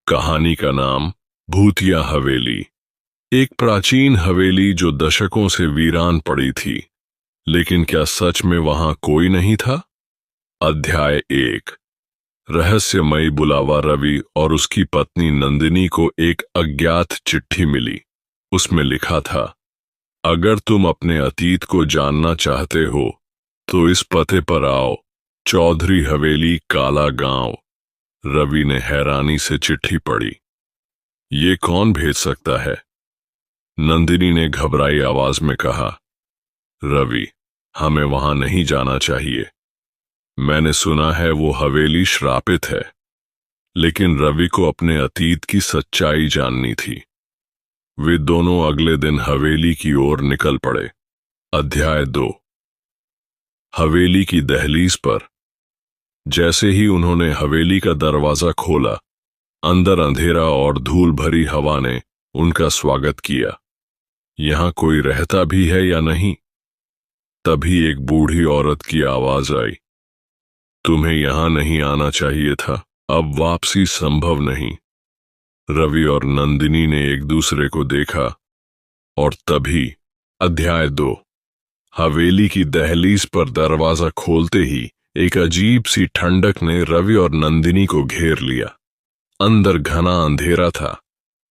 कहानी का नाम भूतिया हवेली। एक प्राचीन हवेली जो दशकों से वीरान पड़ी थी, लेकिन क्या सच में वहां कोई नहीं था? अध्याय 1। रहस्यमयी बुलावा। रवि और उसकी पत्नी नंदिनी को एक अज्ञात चिट्ठी मिली। उसमें लिखा था, अगर तुम अपने अतीत को जानना चाहते हो तो इस पते पर आओ, चौधरी हवेली, काला गांव। रवि ने हैरानी से चिट्ठी पढ़ी। ये कौन भेज सकता है? नंदिनी ने घबराई आवाज में कहा, रवि, हमें वहां नहीं जाना चाहिए। मैंने सुना है वो हवेली श्रापित है। लेकिन रवि को अपने अतीत की सच्चाई जाननी थी। वे दोनों अगले दिन हवेली की ओर निकल पड़े। अध्याय 2। हवेली की दहलीज पर। जैसे ही उन्होंने हवेली का दरवाजा खोला, अंदर अंधेरा और धूल भरी हवा ने उनका स्वागत किया। यहां कोई रहता भी है या नहीं? तभी एक बूढ़ी औरत की आवाज आई, तुम्हें यहां नहीं आना चाहिए था, अब वापसी संभव नहीं। रवि और नंदिनी ने एक दूसरे को देखा और तभी। अध्याय 2। हवेली की दहलीज पर दरवाजा खोलते ही एक अजीब सी ठंडक ने रवि और नंदिनी को घेर लिया। अंदर घना अंधेरा था,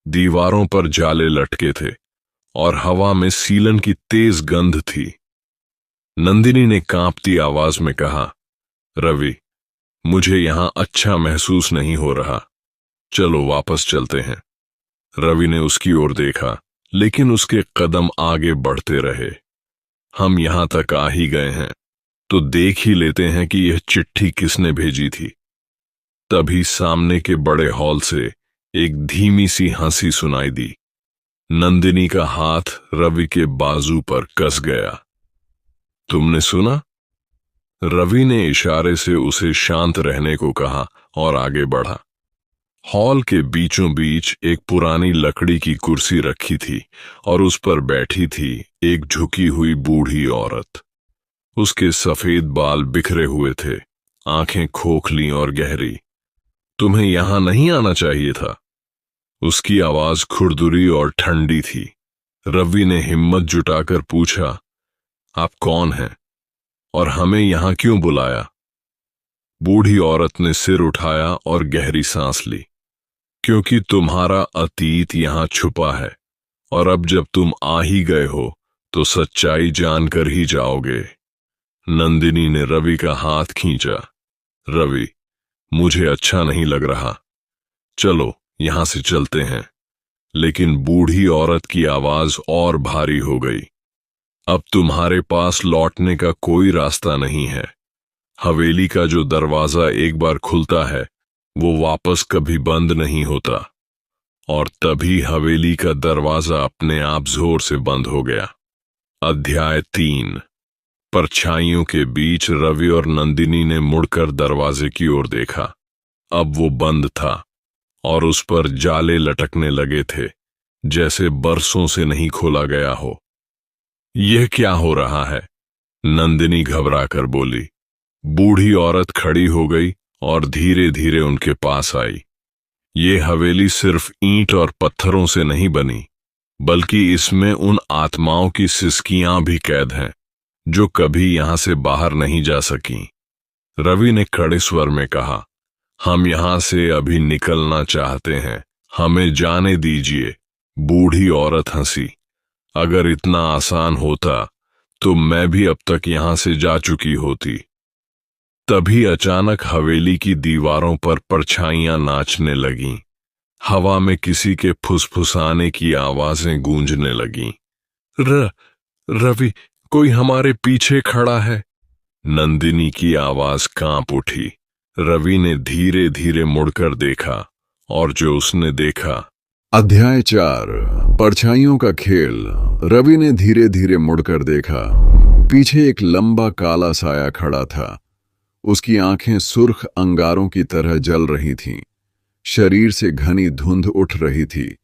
दीवारों पर जाले लटके थे और हवा में सीलन की तेज गंध थी। नंदिनी ने कांपती आवाज में कहा, रवि, मुझे यहां अच्छा महसूस नहीं हो रहा, चलो वापस चलते हैं। रवि ने उसकी ओर देखा, लेकिन उसके कदम आगे बढ़ते रहे। हम यहां तक आ ही गए हैं तो देख ही लेते हैं कि यह चिट्ठी किसने भेजी थी। तभी सामने के बड़े हॉल से एक धीमी सी हंसी सुनाई दी। नंदिनी का हाथ रवि के बाजू पर कस गया। तुमने सुना? रवि ने इशारे से उसे शांत रहने को कहा और आगे बढ़ा। हॉल के बीचों बीच एक पुरानी लकड़ी की कुर्सी रखी थी और उस पर बैठी थी एक झुकी हुई बूढ़ी औरत। उसके सफेद बाल बिखरे हुए थे, आंखें खोखली और गहरी। तुम्हें यहां नहीं आना चाहिए था। उसकी आवाज खुरदुरी और ठंडी थी। रवि ने हिम्मत जुटाकर पूछा, आप कौन हैं और हमें यहां क्यों बुलाया? बूढ़ी औरत ने सिर उठाया और गहरी सांस ली। क्योंकि तुम्हारा अतीत यहां छुपा है और अब जब तुम आ ही गए हो तो सच्चाई जानकर ही जाओगे। नंदिनी ने रवि का हाथ खींचा। रवि, मुझे अच्छा नहीं लग रहा, चलो यहां से चलते हैं। लेकिन बूढ़ी औरत की आवाज और भारी हो गई। अब तुम्हारे पास लौटने का कोई रास्ता नहीं है। हवेली का जो दरवाजा एक बार खुलता है वो वापस कभी बंद नहीं होता। और तभी हवेली का दरवाजा अपने आप जोर से बंद हो गया। अध्याय 3। परछाइयों के बीच रवि और नंदिनी ने मुड़कर दरवाजे की ओर देखा। अब वो बंद था और उस पर जाले लटकने लगे थे, जैसे बरसों से नहीं खोला गया हो। यह क्या हो रहा है? नंदिनी घबराकर बोली। बूढ़ी औरत खड़ी हो गई और धीरे धीरे उनके पास आई। ये हवेली सिर्फ ईंट और पत्थरों से नहीं बनी, बल्कि इसमें उन आत्माओं की सिसकियां भी कैद हैं जो कभी यहां से बाहर नहीं जा सकी। रवि ने कड़े स्वर में कहा, हम यहां से अभी निकलना चाहते हैं, हमें जाने दीजिए। बूढ़ी औरत हंसी। अगर इतना आसान होता तो मैं भी अब तक यहां से जा चुकी होती। तभी अचानक हवेली की दीवारों पर परछाइयां नाचने लगीं। हवा में किसी के फुसफुसाने की आवाजें गूंजने लगीं। रवि, कोई हमारे पीछे खड़ा है। नंदिनी की आवाज कांप उठी। रवि ने धीरे धीरे मुड़कर देखा और जो उसने देखा। अध्याय 4। परछाइयों का खेल। रवि ने धीरे धीरे मुड़कर देखा। पीछे एक लंबा काला साया खड़ा था। उसकी आंखें सुर्ख अंगारों की तरह जल रही थीं। शरीर से घनी धुंध उठ रही थी,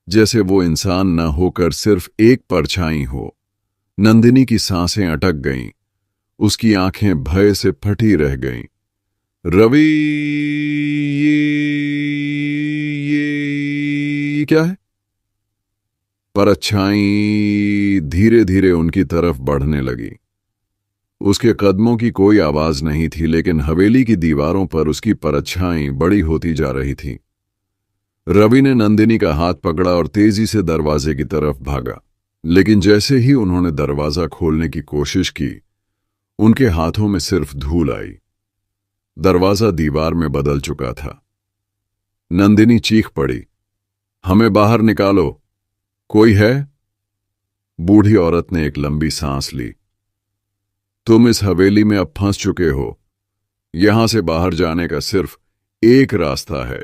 जैसे वो इंसान न होकर सिर्फ एक परछाई हो। नंदिनी की सांसें अटक गईं। उसकी आंखें भय से फटी रह गईं। रवि, ये ये क्या है? परछाई धीरे धीरे उनकी तरफ बढ़ने लगी। उसके कदमों की कोई आवाज नहीं थी, लेकिन हवेली की दीवारों पर उसकी परछाई बड़ी होती जा रही थी। रवि ने नंदिनी का हाथ पकड़ा और तेजी से दरवाजे की तरफ भागा, लेकिन जैसे ही उन्होंने दरवाजा खोलने की कोशिश की, उनके हाथों में सिर्फ धूल आई। दरवाजा दीवार में बदल चुका था। नंदिनी चीख पड़ी, हमें बाहर निकालो, कोई है? बूढ़ी औरत ने एक लंबी सांस ली। तुम इस हवेली में अब फंस चुके हो। यहां से बाहर जाने का सिर्फ एक रास्ता है,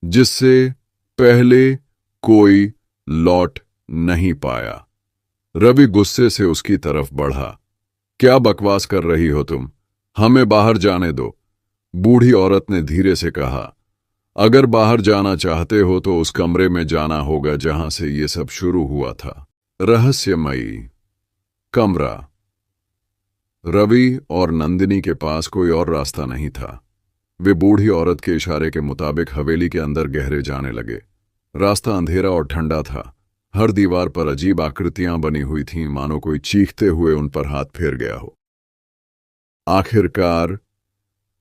जिससे पहले कोई लौट नहीं पाया। रवि गुस्से से उसकी तरफ बढ़ा। क्या बकवास कर रही हो तुम? हमें बाहर जाने दो, बूढ़ी औरत ने धीरे से कहा। अगर बाहर जाना चाहते हो तो उस कमरे में जाना होगा जहां से ये सब शुरू हुआ था। रहस्यमयी कमरा। रवि और नंदिनी के पास कोई और रास्ता नहीं था। वे बूढ़ी औरत के इशारे के मुताबिक हवेली के अंदर गहरे जाने लगे। रास्ता अंधेरा और ठंडा था। हर दीवार पर अजीब आकृतियां बनी हुई थीं, मानो कोई चीखते हुए उन पर हाथ फेर गया हो। आखिरकार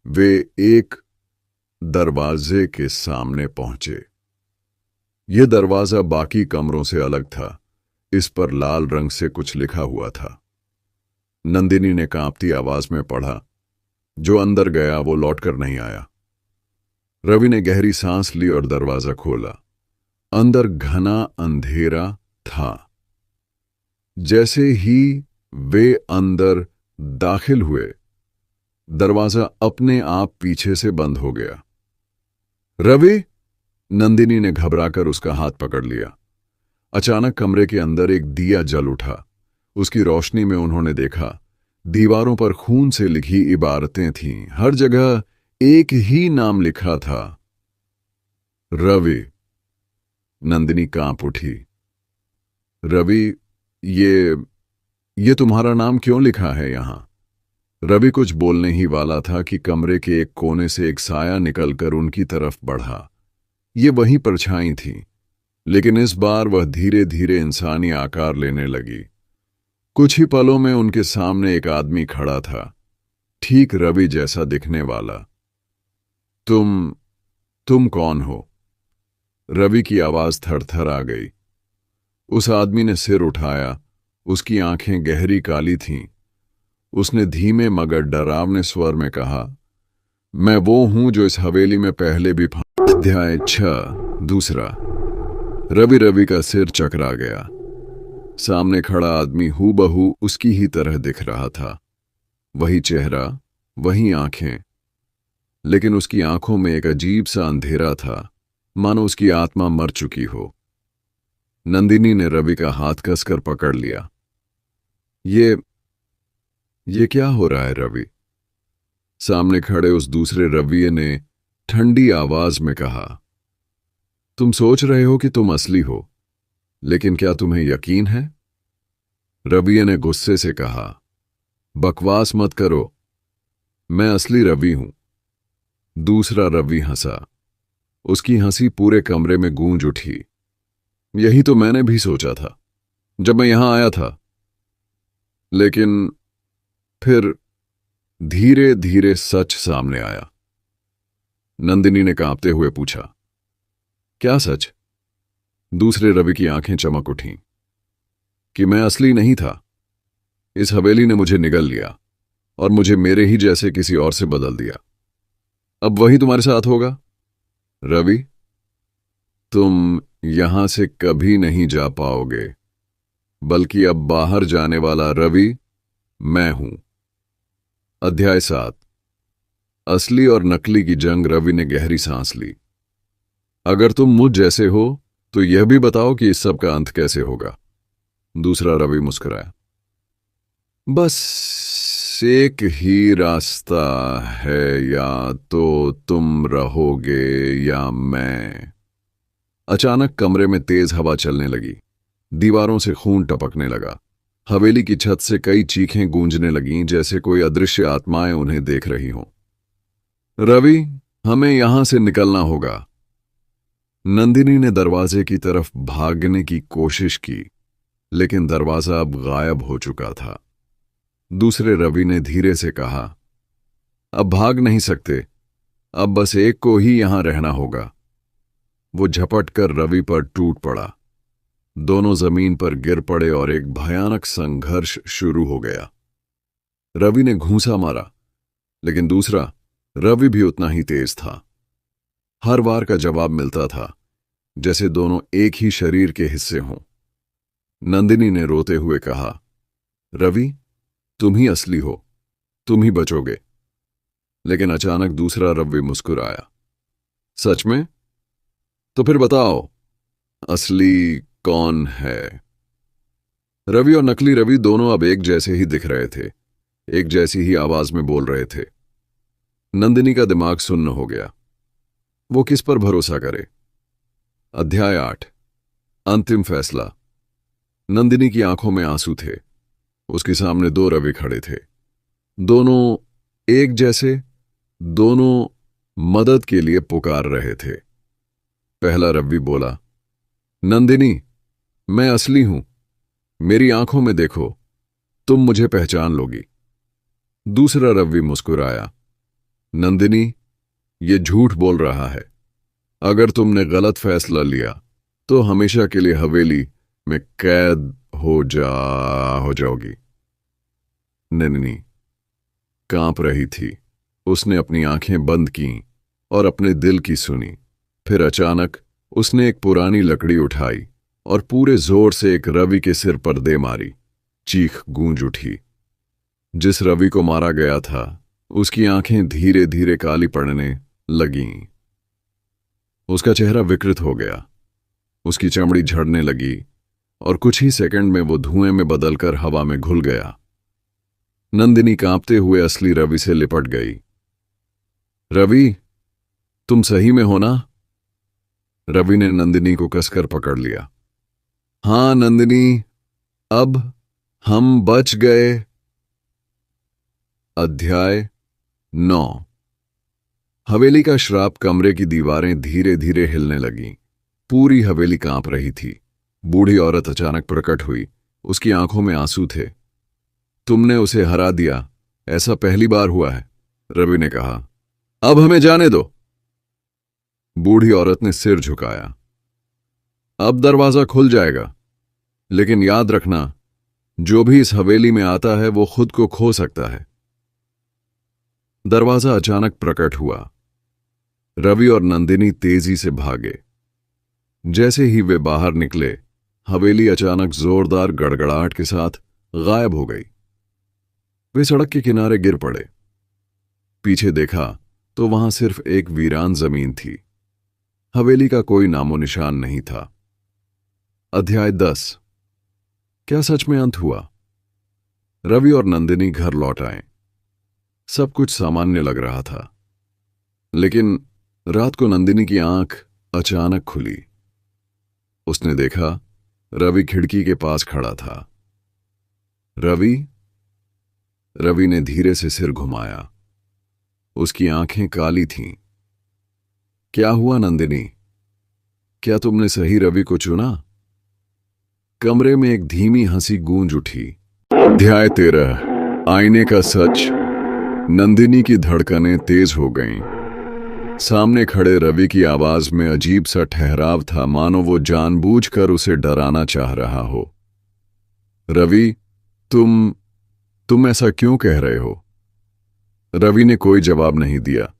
वे एक दरवाजे के सामने पहुंचे। यह दरवाजा बाकी कमरों से अलग था। इस पर लाल रंग से कुछ लिखा हुआ था। नंदिनी ने कांपती आवाज में पढ़ा, जो अंदर गया वो लौटकर नहीं आया। रवि ने गहरी सांस ली और दरवाजा खोला। अंदर घना अंधेरा था। जैसे ही वे अंदर दाखिल हुए, दरवाजा अपने आप पीछे से बंद हो गया। रवि! नंदिनी ने घबराकर उसका हाथ पकड़ लिया। अचानक कमरे के अंदर एक दिया जल उठा। उसकी रोशनी में उन्होंने देखा, दीवारों पर खून से लिखी इबारतें थीं। हर जगह एक ही नाम लिखा था, रवि। नंदिनी कांप उठी। रवि, ये तुम्हारा नाम क्यों लिखा है यहां? रवि कुछ बोलने ही वाला था कि कमरे के एक कोने से एक साया निकलकर उनकी तरफ बढ़ा। ये वही परछाई थी, लेकिन इस बार वह धीरे धीरे इंसानी आकार लेने लगी। कुछ ही पलों में उनके सामने एक आदमी खड़ा था, ठीक रवि जैसा दिखने वाला। तुम कौन हो? रवि की आवाज थरथर आ गई। उस आदमी ने सिर उठाया। उसकी आंखें गहरी काली थीं। उसने धीमे मगर डरावने स्वर में कहा, मैं वो हूं जो इस हवेली में पहले भी अध्याय 6 दूसरा। रवि का सिर चकरा गया। सामने खड़ा आदमी हूबहू उसकी ही तरह दिख रहा था। वही चेहरा, वही आंखें, लेकिन उसकी आंखों में एक अजीब सा अंधेरा था, मानो उसकी आत्मा मर चुकी हो। नंदिनी ने रवि का हाथ कसकर पकड़ लिया। ये क्या हो रहा है रवि? सामने खड़े उस दूसरे रवि ने ठंडी आवाज में कहा, तुम सोच रहे हो कि तुम असली हो, लेकिन क्या तुम्हें यकीन है? रवि ने गुस्से से कहा, बकवास मत करो, मैं असली रवि हूं। दूसरा रवि हंसा। उसकी हंसी पूरे कमरे में गूंज उठी। यही तो मैंने भी सोचा था जब मैं यहां आया था। लेकिन फिर धीरे धीरे सच सामने आया। नंदिनी ने कांपते हुए पूछा, क्या सच? दूसरे रवि की आंखें चमक उठीं। कि मैं असली नहीं था। इस हवेली ने मुझे निगल लिया और मुझे मेरे ही जैसे किसी और से बदल दिया। अब वही तुम्हारे साथ होगा। रवि, तुम यहां से कभी नहीं जा पाओगे, बल्कि अब बाहर जाने वाला रवि मैं हूं। अध्याय 7 असली और नकली की जंग। रवि ने गहरी सांस ली। अगर तुम मुझ जैसे हो तो यह भी बताओ कि इस सब का अंत कैसे होगा। दूसरा रवि मुस्कुराया। बस एक ही रास्ता है, या तो तुम रहोगे या मैं। अचानक कमरे में तेज हवा चलने लगी। दीवारों से खून टपकने लगा। हवेली की छत से कई चीखें गूंजने लगीं, जैसे कोई अदृश्य आत्माएं उन्हें देख रही हों। रवि, हमें यहां से निकलना होगा। नंदिनी ने दरवाजे की तरफ भागने की कोशिश की, लेकिन दरवाजा अब गायब हो चुका था। दूसरे रवि ने धीरे से कहा, अब भाग नहीं सकते, अब बस एक को ही यहां रहना होगा। वो झपट कर रवि पर टूट पड़ा। दोनों जमीन पर गिर पड़े और एक भयानक संघर्ष शुरू हो गया। रवि ने घूंसा मारा, लेकिन दूसरा रवि भी उतना ही तेज था। हर वार का जवाब मिलता था, जैसे दोनों एक ही शरीर के हिस्से हों। नंदिनी ने रोते हुए कहा, रवि, तुम ही असली हो, तुम ही बचोगे। लेकिन अचानक दूसरा रवि मुस्कुराया। सच में? तो फिर बताओ, असली कौन है? रवि और नकली रवि दोनों अब एक जैसे ही दिख रहे थे, एक जैसी ही आवाज में बोल रहे थे। नंदिनी का दिमाग सुन्न हो गया। वो किस पर भरोसा करे? अध्याय 8, अंतिम फैसला। नंदिनी की आंखों में आंसू थे। उसके सामने दो रवि खड़े थे, दोनों एक जैसे, दोनों मदद के लिए पुकार रहे थे। पहला रवि बोला, नंदिनी, मैं असली हूं, मेरी आंखों में देखो, तुम मुझे पहचान लोगी। दूसरा रवि मुस्कुराया, नंदिनी, ये झूठ बोल रहा है। अगर तुमने गलत फैसला लिया तो हमेशा के लिए हवेली में कैद हो जाओगी। नंदिनी कांप रही थी। उसने अपनी आंखें बंद कीं और अपने दिल की सुनी। फिर अचानक उसने एक पुरानी लकड़ी उठाई और पूरे जोर से एक रवि के सिर पर दे मारी। चीख गूंज उठी। जिस रवि को मारा गया था, उसकी आंखें धीरे धीरे काली पड़ने लगीं। उसका चेहरा विकृत हो गया, उसकी चमड़ी झड़ने लगी और कुछ ही सेकंड में वो धुएं में बदलकर हवा में घुल गया। नंदिनी कांपते हुए असली रवि से लिपट गई। रवि, तुम सही में हो ना? रवि ने नंदिनी को कसकर पकड़ लिया। हां नंदिनी, अब हम बच गए। अध्याय 9। हवेली का श्राप। कमरे की दीवारें धीरे धीरे हिलने लगीं। पूरी हवेली कांप रही थी। बूढ़ी औरत अचानक प्रकट हुई। उसकी आंखों में आंसू थे। तुमने उसे हरा दिया, ऐसा पहली बार हुआ है, रवि ने कहा। अब हमें जाने दो। बूढ़ी औरत ने सिर झुकाया। अब दरवाजा खुल जाएगा, लेकिन याद रखना, जो भी इस हवेली में आता है वो खुद को खो सकता है। दरवाजा अचानक प्रकट हुआ। रवि और नंदिनी तेजी से भागे। जैसे ही वे बाहर निकले, हवेली अचानक जोरदार गड़गड़ाहट के साथ गायब हो गई। वे सड़क के किनारे गिर पड़े। पीछे देखा तो वहां सिर्फ एक वीरान जमीन थी। हवेली का कोई नामो निशान नहीं था। अध्याय 10। क्या सच में अंत हुआ? रवि और नंदिनी घर लौट आए। सब कुछ सामान्य लग रहा था, लेकिन रात को नंदिनी की आंख अचानक खुली। उसने देखा रवि खिड़की के पास खड़ा था। रवि? रवि ने धीरे से सिर घुमाया। उसकी आंखें काली थीं। क्या हुआ नंदिनी? क्या तुमने सही रवि को चुना? कमरे में एक धीमी हंसी गूंज उठी। अध्याय 13। आईने का सच। नंदिनी की धड़कनें तेज हो गईं। सामने खड़े रवि की आवाज में अजीब सा ठहराव था, मानो वो जानबूझकर उसे डराना चाह रहा हो। रवि, तुम ऐसा क्यों कह रहे हो? रवि ने कोई जवाब नहीं दिया।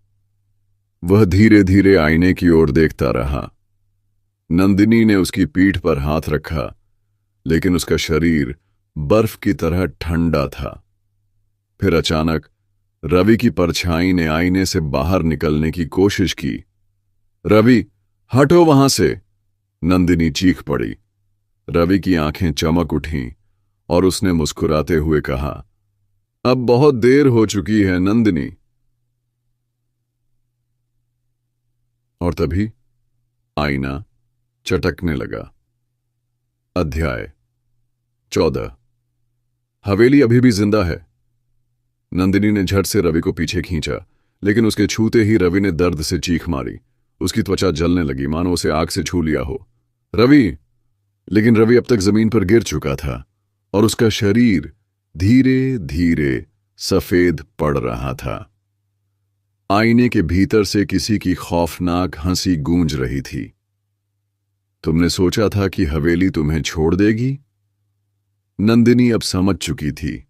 वह धीरे धीरे आईने की ओर देखता रहा। नंदिनी ने उसकी पीठ पर हाथ रखा, लेकिन उसका शरीर बर्फ की तरह ठंडा था। फिर अचानक रवि की परछाई ने आईने से बाहर निकलने की कोशिश की। रवि, हटो वहां से! नंदिनी चीख पड़ी। रवि की आंखें चमक उठीं और उसने मुस्कुराते हुए कहा, अब बहुत देर हो चुकी है नंदिनी। और तभी आईना चटकने लगा। अध्याय 14। हवेली अभी भी जिंदा है। नंदिनी ने झट से रवि को पीछे खींचा, लेकिन उसके छूते ही रवि ने दर्द से चीख मारी। उसकी त्वचा जलने लगी, मानो उसे आग से छू लिया हो। रवि! लेकिन रवि अब तक जमीन पर गिर चुका था और उसका शरीर धीरे धीरे सफेद पड़ रहा था। आईने के भीतर से किसी की खौफनाक हंसी गूंज रही थी। तुमने सोचा था कि हवेली तुम्हें छोड़ देगी? नंदिनी अब समझ चुकी थी,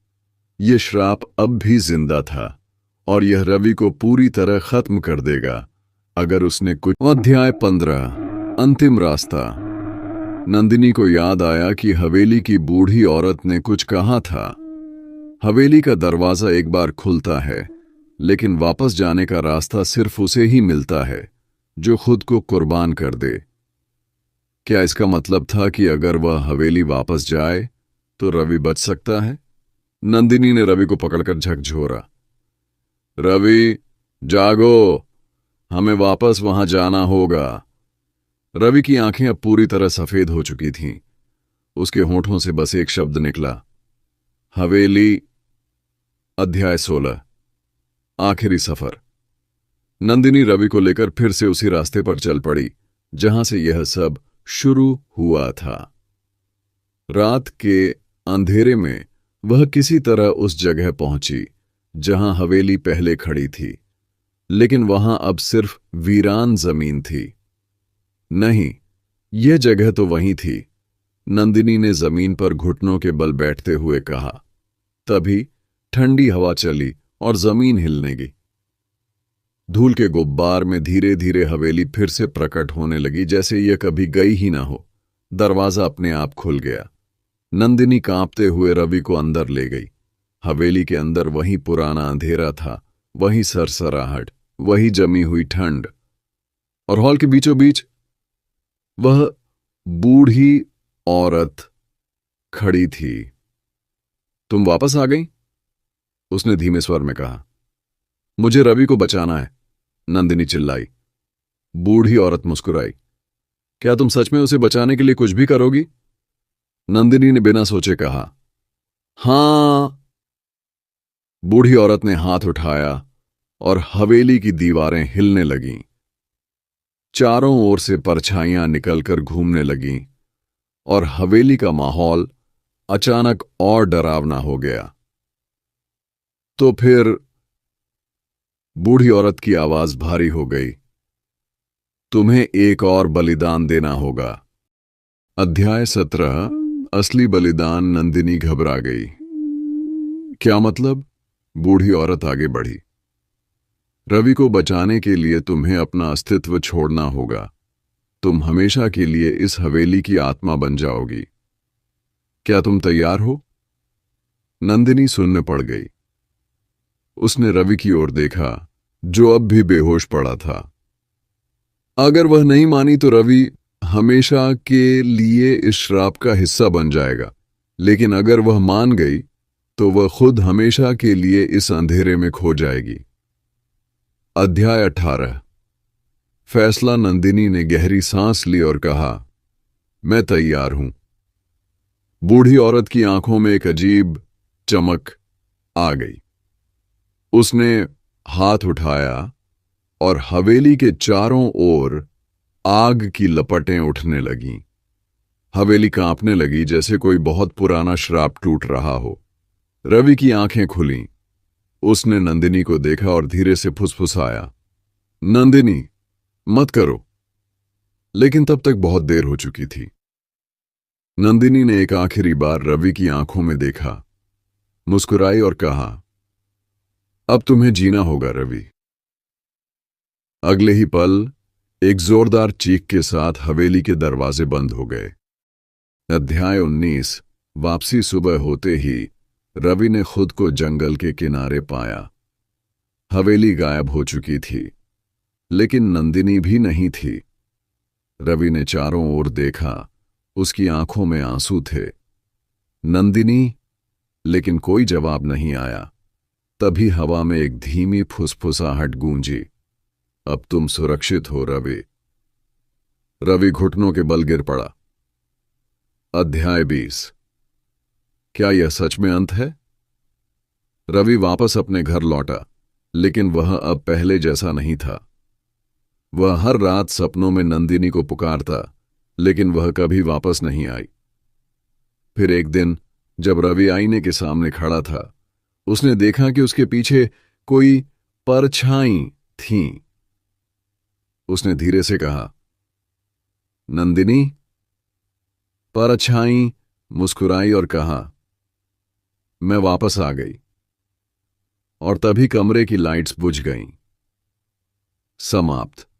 यह श्राप अब भी जिंदा था और यह रवि को पूरी तरह खत्म कर देगा अगर उसने कुछ। अध्याय 15 अंतिम रास्ता। नंदिनी को याद आया कि हवेली की बूढ़ी औरत ने कुछ कहा था। हवेली का दरवाजा एक बार खुलता है, लेकिन वापस जाने का रास्ता सिर्फ उसे ही मिलता है जो खुद को कुर्बान कर दे। क्या इसका मतलब था कि अगर वह हवेली वापस जाए तो रवि बच सकता है? नंदिनी ने रवि को पकड़कर झकझोरा। रवि, जागो, हमें वापस वहां जाना होगा। रवि की आंखें अब पूरी तरह सफेद हो चुकी थीं। उसके होठों से बस एक शब्द निकला, हवेली। अध्याय 16 आखिरी सफर। नंदिनी रवि को लेकर फिर से उसी रास्ते पर चल पड़ी जहां से यह सब शुरू हुआ था। रात के अंधेरे में वह किसी तरह उस जगह पहुंची जहां हवेली पहले खड़ी थी, लेकिन वहां अब सिर्फ वीरान जमीन थी। नहीं, यह जगह तो वहीं थी। नंदिनी ने जमीन पर घुटनों के बल बैठते हुए कहा। तभी ठंडी हवा चली और जमीन हिलने लगी। धूल के गुब्बार में धीरे धीरे हवेली फिर से प्रकट होने लगी, जैसे यह कभी गई ही ना हो। दरवाजा अपने आप खुल गया। नंदिनी कांपते हुए रवि को अंदर ले गई। हवेली के अंदर वही पुराना अंधेरा था, वही सरसराहट, वही जमी हुई ठंड, और हॉल के बीचों बीच वह बूढ़ी औरत खड़ी थी। तुम वापस आ गई? उसने धीमे स्वर में कहा। मुझे रवि को बचाना है, नंदिनी चिल्लाई। बूढ़ी औरत मुस्कुराई। क्या तुम सच में उसे बचाने के लिए कुछ भी करोगी? नंदिनी ने बिना सोचे कहा, हां। बूढ़ी औरत ने हाथ उठाया और हवेली की दीवारें हिलने लगीं। चारों ओर से परछाइयां निकलकर घूमने लगीं और हवेली का माहौल अचानक और डरावना हो गया। तो फिर बूढ़ी औरत की आवाज भारी हो गई, तुम्हें एक और बलिदान देना होगा। अध्याय 17 असली बलिदान। नंदिनी घबरा गई। क्या मतलब? बूढ़ी औरत आगे बढ़ी। रवि को बचाने के लिए तुम्हें अपना अस्तित्व छोड़ना होगा। तुम हमेशा के लिए इस हवेली की आत्मा बन जाओगी। क्या तुम तैयार हो? नंदिनी सुनने पड़ गई। उसने रवि की ओर देखा, जो अब भी बेहोश पड़ा था। अगर वह नहीं मानी तो रवि हमेशा के लिए इस श्राप का हिस्सा बन जाएगा, लेकिन अगर वह मान गई तो वह खुद हमेशा के लिए इस अंधेरे में खो जाएगी। अध्याय 18 फैसला। नंदिनी ने गहरी सांस ली और कहा, मैं तैयार हूं। बूढ़ी औरत की आंखों में एक अजीब चमक आ गई। उसने हाथ उठाया और हवेली के चारों ओर आग की लपटें उठने लगीं। हवेली कांपने लगी जैसे कोई बहुत पुराना श्राप टूट रहा हो। रवि की आंखें खुलीं। उसने नंदिनी को देखा और धीरे से फुसफुसाया, नंदिनी, मत करो। लेकिन तब तक बहुत देर हो चुकी थी। नंदिनी ने एक आखिरी बार रवि की आंखों में देखा, मुस्कुराई और कहा, अब तुम्हें जीना होगा रवि। अगले ही पल एक जोरदार चीख के साथ हवेली के दरवाजे बंद हो गए। अध्याय 19 वापसी। सुबह होते ही रवि ने खुद को जंगल के किनारे पाया। हवेली गायब हो चुकी थी, लेकिन नंदिनी भी नहीं थी। रवि ने चारों ओर देखा। उसकी आंखों में आंसू थे। नंदिनी, लेकिन कोई जवाब नहीं आया। तभी हवा में एक धीमी फुसफुसाहट गूंजी, अब तुम सुरक्षित हो रवि। रवि घुटनों के बल गिर पड़ा। अध्याय 20 क्या यह सच में अंत है? रवि वापस अपने घर लौटा, लेकिन वह अब पहले जैसा नहीं था। वह हर रात सपनों में नंदिनी को पुकारता, लेकिन वह कभी वापस नहीं आई। फिर एक दिन जब रवि आईने के सामने खड़ा था, उसने देखा कि उसके पीछे कोई परछाई थी। उसने धीरे से कहा, नंदिनी। परछाई मुस्कुराई और कहा, मैं वापस आ गई। और तभी कमरे की लाइट्स बुझ गईं। समाप्त।